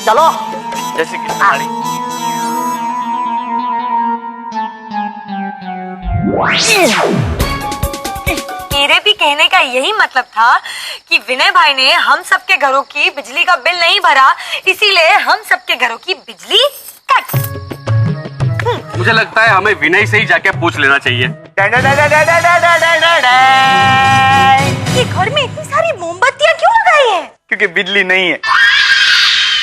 चलो। जैसे कि तुम्हारी। मेरे भी कहने का यही मतलब था कि विनय भाई ने हम सबके घरों की बिजली का बिल नहीं भरा, इसीलिए हम सबके घरों की बिजली कट। मुझे लगता है हमें विनय से ही जाके पूछ लेना चाहिए। ये घर में इतनी सारी मोमबत्तियां क्यों लगाई है? क्योंकि बिजली नहीं है।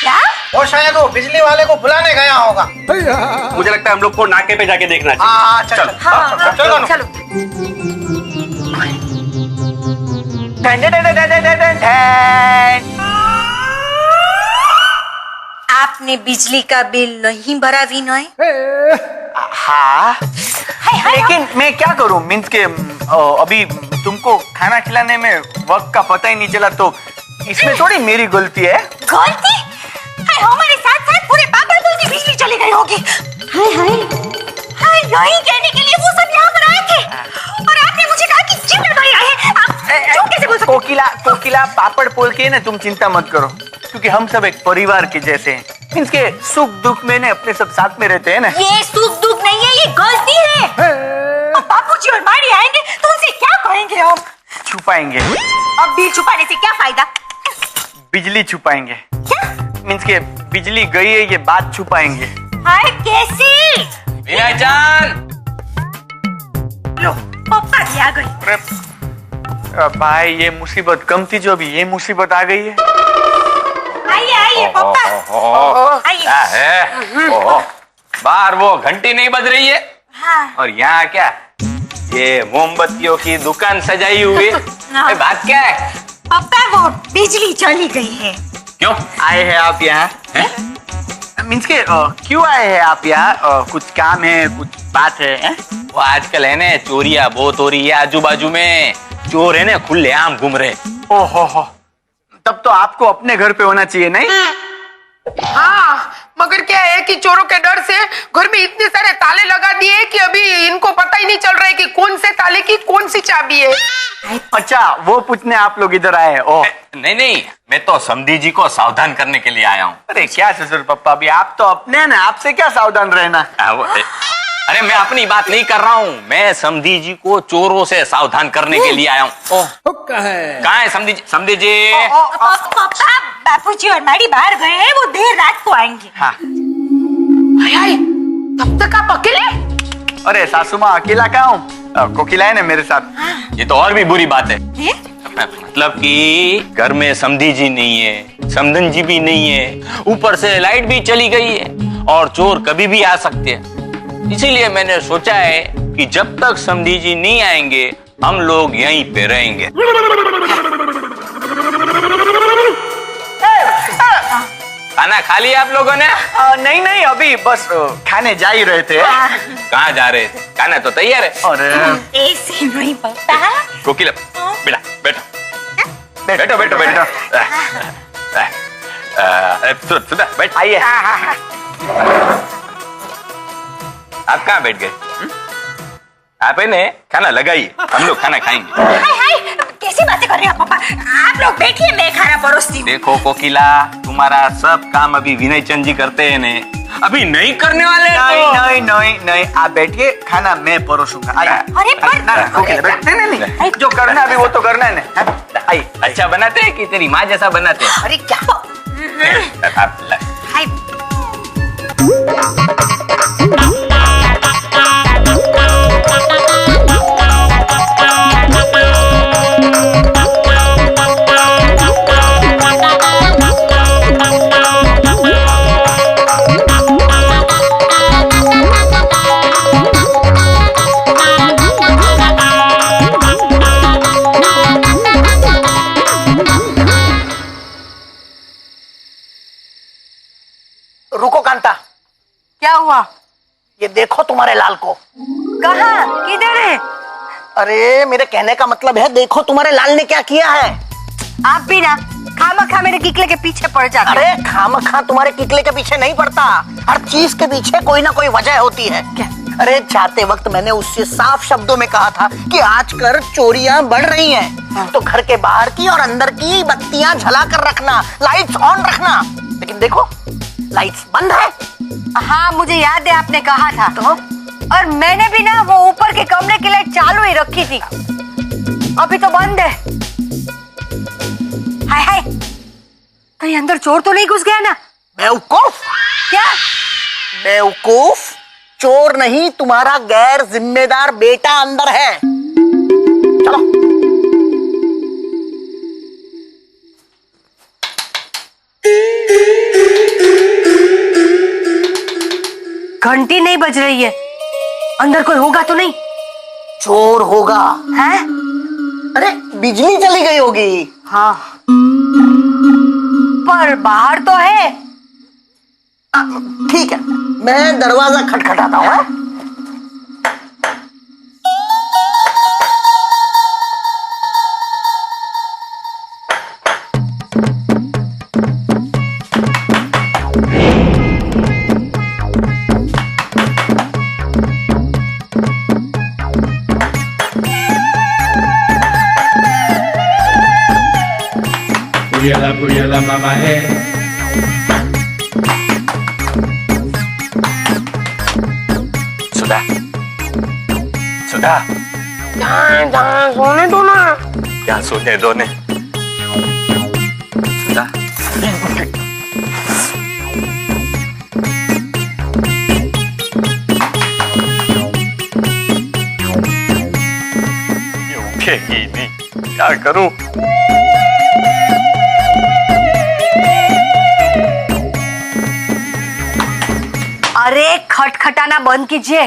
क्या? और शायद वो बिजली वाले को बुलाने गया होगा। मुझे लगता है हम लोग को नाके पे जाके देखना चाहिए। हाँ चल हाँ, चलो चलो। आपने बिजली का बिल नहीं भरा विनय? हाँ, लेकिन मैं क्या करूं? मीन्स के अभी तुमको खाना खिलाने में वक्त का पता ही नहीं चला, तो इसमें थोड़ी मेरी गलती है। गलती? हमारे साथ साथ पूरे पागलपुर की बिजली चली गई होगी। हाय हाय हाय, यही कहने के लिए वो सब यहाँ पर आए थे और आपने मुझे कहा कि चिमटा भाई आए हैं। आप झूठ कैसे बोल सकते? कोकिला पापड़ पोल के ना, तुम चिंता मत करो, क्योंकि हम सब एक परिवार के जैसे हैं। मीन्स के सुख दुख में ना अपने सब साथ में रहते हैं ना। ये सुख दुख नहीं है, ये गलती है। अब बापूजी और माड़ी आएंगे तो उनसे क्या कहेंगे हम? छुपाएंगे। अब बिल छुपाने से क्या फायदा? बिजली छुपाएंगे। क्या? मीन्स के बिजली गई है ये बात छुपाएंगे। हाय कैसी? विनय जान, लो पप्पा भी आ गई। अरे भाई, ये मुसीबत कम थी जो अभी ये मुसीबत आ गई है। आइए आइए पप्पा, आइए। क्या है? ओहो, बाहर वो घंटी नहीं बज रही है? हाँ। और यहाँ क्या, ये मोमबत्तियों की दुकान सजाई हुई है? हाँ। बात क्या है? पप्पा वो बिजली चली गई है। क्यों आए हैं आप यहाँ? मीन्स के क्यों आए हैं आप यहाँ? कुछ काम है, कुछ बात है? वो आजकल है ना, चोरियां बहुत हो रही है आजू बाजू में। चोर है ना खुले आम घूम रहे। ओहो, तब तो आपको अपने घर पे होना चाहिए नहीं? हाँ, मगर क्या है कि चोरों के डर से घर में इतने सारे ताले लगा दिए कि अभी इनको पता ही नहीं चल रहा है कि कौन से ताले की कौन सी चाबी है। अच्छा, वो पूछने आप लोग इधर आए? ओह नहीं, मैं तो समधी जी को सावधान करने के लिए आया हूँ। अरे क्या ससुर पप्पा, भी आप तो अपने ना, आपसे क्या सावधान रहना। अरे मैं अपनी बात नहीं कर रहा हूँ, मैं समधी जी को चोरों से सावधान करने के लिए आया हूँ। कहाँ है समधी जी? समधी जी, पप्पा बापूजी और माड़ी बाहर गए हैं, वो देर रात को आएंगे। हाँ। हाय हाय, तब तक आप अकेले? अरे सासू माँ, अकेला कहाँ हूँ? कोकिला है ना मेरे साथ। ये तो और भी बुरी बात है। ये? मतलब कि घर में समधी जी नहीं है, समधन जी भी नहीं है, ऊपर से लाइट भी चली गई है और चोर कभी भी आ सकते हैं। इसीलिए मैंने सोचा है कि जब तक समधी जी नहीं आएंगे हम लोग यहीं पे रहेंगे। खाना खा लिया आप लोगों ने? नहीं, अभी बस खाने जा ही रहे थे। कहाँ जा रहे थे? खाना तो तैयार है। अरे ऐसे नहीं पप्पा। कोकिला बेटा, बैठो बैठो। सुधा बैठ। आइए। आप कहाँ बैठ गए? आप है ने खाना लगाइए, हम लोग खाना खाएंगे। हाय हाय, कैसी बातें कर रहे हो पप्पा? आप लोग बैठिए, मैं खाना परोसती हूँ। देखो कोकिला, तुम्हारा सब काम अभी विनय चंद जी करते हैं ने, अभी नहीं करने वाले। नहीं, आप बैठिए, खाना मैं परोसूंगा। अरे पर कोकिला बैठ। नहीं, जो करना अभी वो तो करना है ना। आइए। अच्छा बनाते हैं कि तेरी माँ जैसा बनाते हैं? अरे क्या? हाय रुको कांता, क्या हुआ? ये देखो तुम्हारे लाल को। कहाँ? किधर है? अरे मेरे कहने का मतलब है, देखो तुम्हारे लाल ने क्या किया है। आप भी ना खामखा मेरे किकले के पीछे पड़ जाते। अरे खामखा तुम्हारे किकले के पीछे नहीं पड़ता, हर चीज के पीछे कोई ना कोई वजह होती है। क्या? अरे जाते वक्त मैंने उससे साफ शब्दों में कहा था कि आजकल चोरियां बढ़ रही हैं, तो घर के बाहर की और अंदर की बत्तियां जला कर रखना, लाइट्स ऑन रखना। लेकिन देखो लाइट्स बंद है। हाँ मुझे याद है आपने कहा था तो, और मैंने भी ना वो ऊपर के कमरे की लाइट चालू ही रखी थी, अभी तो बंद है। हाय हाय, कहीं अंदर चोर तो नहीं घुस गया ना? बेवकूफ। क्या? बेवकूफ, चोर नहीं, तुम्हारा गैर जिम्मेदार बेटा अंदर है। चलो। घंटी नहीं बज रही है, अंदर कोई होगा तो नहीं? चोर होगा। है? अरे बिजली चली गई होगी। हाँ, पर बाहर तो है। ठीक है, मैं दरवाजा खटखटाता हूँ। हाँ? Puyala mama hey. सुधा, सुधा, सोने दो ना। क्या सोने दो ने? सुधा, ये उठेगी नहीं, क्या करूं? अरे खटखटाना बंद कीजिए,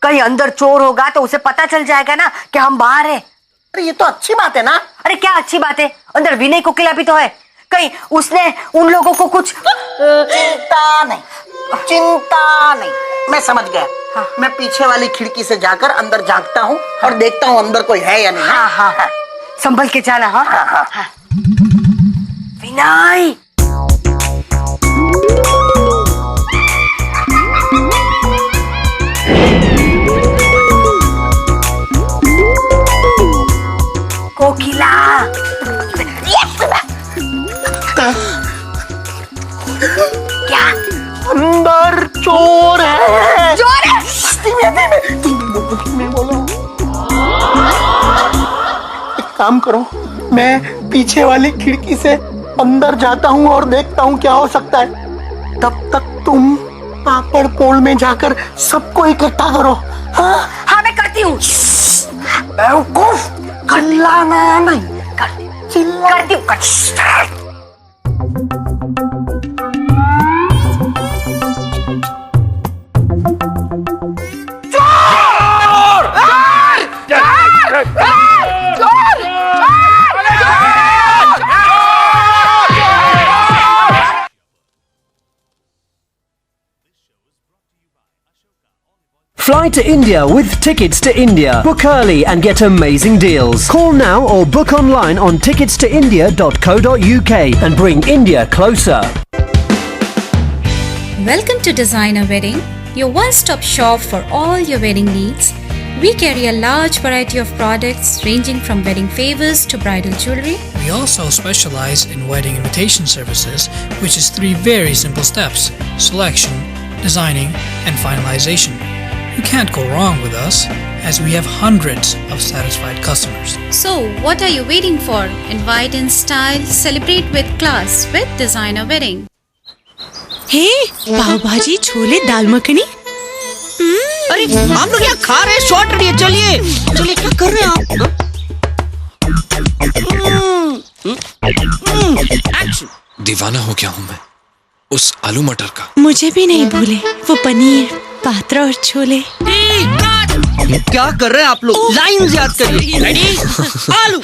कहीं अंदर चोर होगा तो उसे पता चल जाएगा ना कि हम बाहर हैं। अरे ये तो अच्छी बात है ना। अरे क्या अच्छी बात है, अंदर विनय कोकिला भी तो है, कहीं उसने उन लोगों को कुछ। चिंता नहीं, चिंता नहीं, मैं समझ गया। हाँ। मैं पीछे वाली खिड़की से जाकर अंदर झांकता हूँ और देखता हूँ अंदर कोई है या नहीं। हाँ हाँ हाँ, संभल के जाना। हाँ हाँ हाँ, हाँ। विनय, कोकिला, क्या? अंदर चोर है। चोर है? धीमे बोलो। एक काम करो, मैं पीछे वाली खिड़की से अंदर जाता हूँ और देखता हूँ क्या हो सकता है। तब तक तुम पापड़ पोल में जाकर सबको इकट्ठा करो। हाँ हाँ मैं करती हूँ। बेवकूफ, चिल्लाना नहीं। करती हूँ। Fly to India with Tickets to India. Book early and get amazing deals. Call now or book online on ticketstoindia.co.uk and bring India closer. Welcome to Designer Wedding, your one-stop shop for all your wedding needs. We carry a large variety of products ranging from wedding favors to bridal jewelry. We also specialize in wedding invitation services, which is 3 very simple steps: selection, designing, and finalization. You can't go wrong with us, as we have hundreds of satisfied customers. So, what are you waiting for? Invite in style, celebrate with class with Designer Wedding. हे, पाव भाजी, छोले, दाल मखनी। अरे हम लोग यहाँ खा रहे हैं, short रही है। चलिए चलिए, क्या कर रहे हैं आप? दीवाना हो गया हूँ मैं उस आलू मटर का। मुझे भी नहीं भूले वो पनीर, पात्रा और छोले। क्या कर रहे हैं आप लोग? लाइन याद करिए। रेडी? आलू।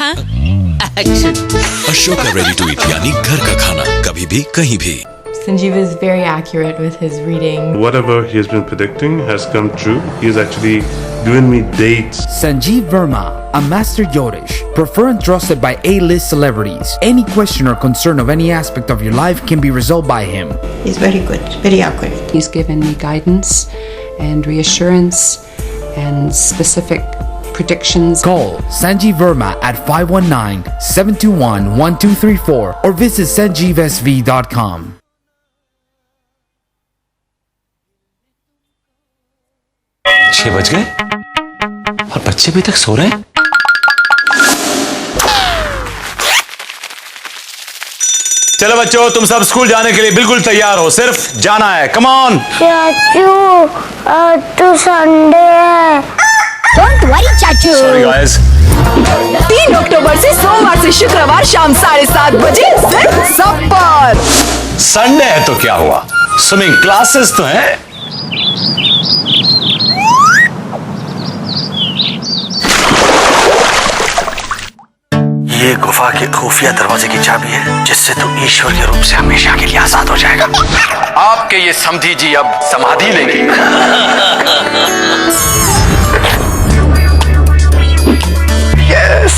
अशोका रेडी टू ईट, यानी घर का खाना, कभी भी कहीं भी। Sanjeev is very accurate with his reading. Whatever he has been predicting has come true. He has actually given me dates. Sanjeev Verma, a master Jyotish, preferred and trusted by A-list celebrities. Any question or concern of any aspect of your life can be resolved by him. He's very good, very accurate. He's given me guidance and reassurance and specific predictions. Call Sanjeev Verma at 519-721-1234 or visit sanjeevsv.com. 6 बज गए और बच्चे अभी तक सो रहे हैं। चलो बच्चों, तुम सब स्कूल जाने के लिए बिल्कुल तैयार हो, सिर्फ जाना है। Come on. चाचू आज तो संडे है। डोंट वरी चाचू। Sorry guys. 3 अक्टूबर से सोमवार से शुक्रवार शाम 7:30 बजे सिर्फ सब पर। संडे है तो क्या हुआ, स्विमिंग क्लासेस तो है। ये गुफा के खुफिया दरवाजे की चाबी है, जिससे तू ईश्वर के रूप से हमेशा के लिए आजाद हो जाएगा। आपके ये समधी जी अब समाधि लेंगे। यस,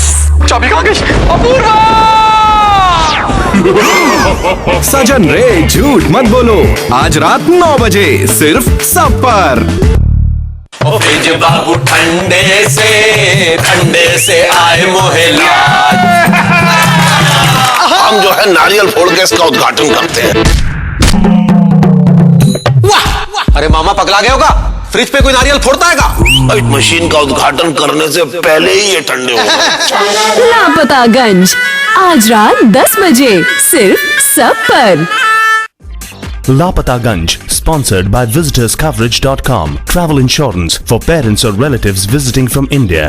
चाबी कहाँ गई? अपूर्वा! सजन रे झूठ मत बोलो, आज रात 9 बजे सिर्फ सब पर। फिज बाबू ठंडे से आए मोहला। हम जो है नारियल फोड़ के इसका उद्घाटन करते हैं। वाह! अरे मामा पगला गए होगा, फ्रिज पे कोई नारियल फोड़ता है का? इस मशीन का उद्घाटन करने से पहले ही ये ठंडे हो गए। लापतागंज आज रात 10 बजे सिर्फ सब पर। Lapataganj, sponsored by visitorscoverage.com. Travel insurance for parents or relatives visiting from India.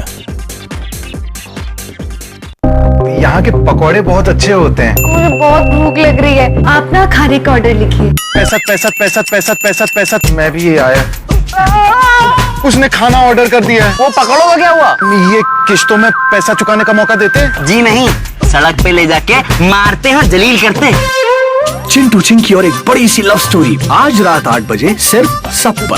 यहाँ के पकौड़े बहुत अच्छे होते हैं। मुझे बहुत भूख लग रही है, आप ना खाने का ऑर्डर लिखिए। 65 मैं भी ये आया। उसने खाना ऑर्डर कर दिया है। वो पकड़ो, क्या हुआ? ये किश्तों में पैसा चुकाने का मौका देते हैं? जी नहीं, सड़क पे ले जाके मारते हैं और जलील करते हैं। चिंटू चिंकी और एक बड़ी सी लव स्टोरी आज रात 8 बजे सिर्फ सब पर।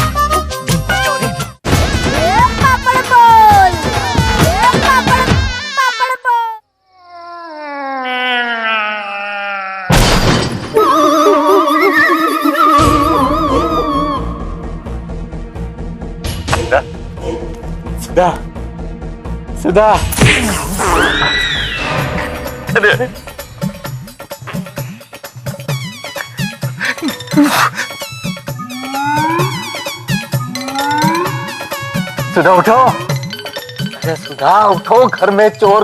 सुधा, सुधा, सुधा उठो। अरे सुधा उठो, घर में चोर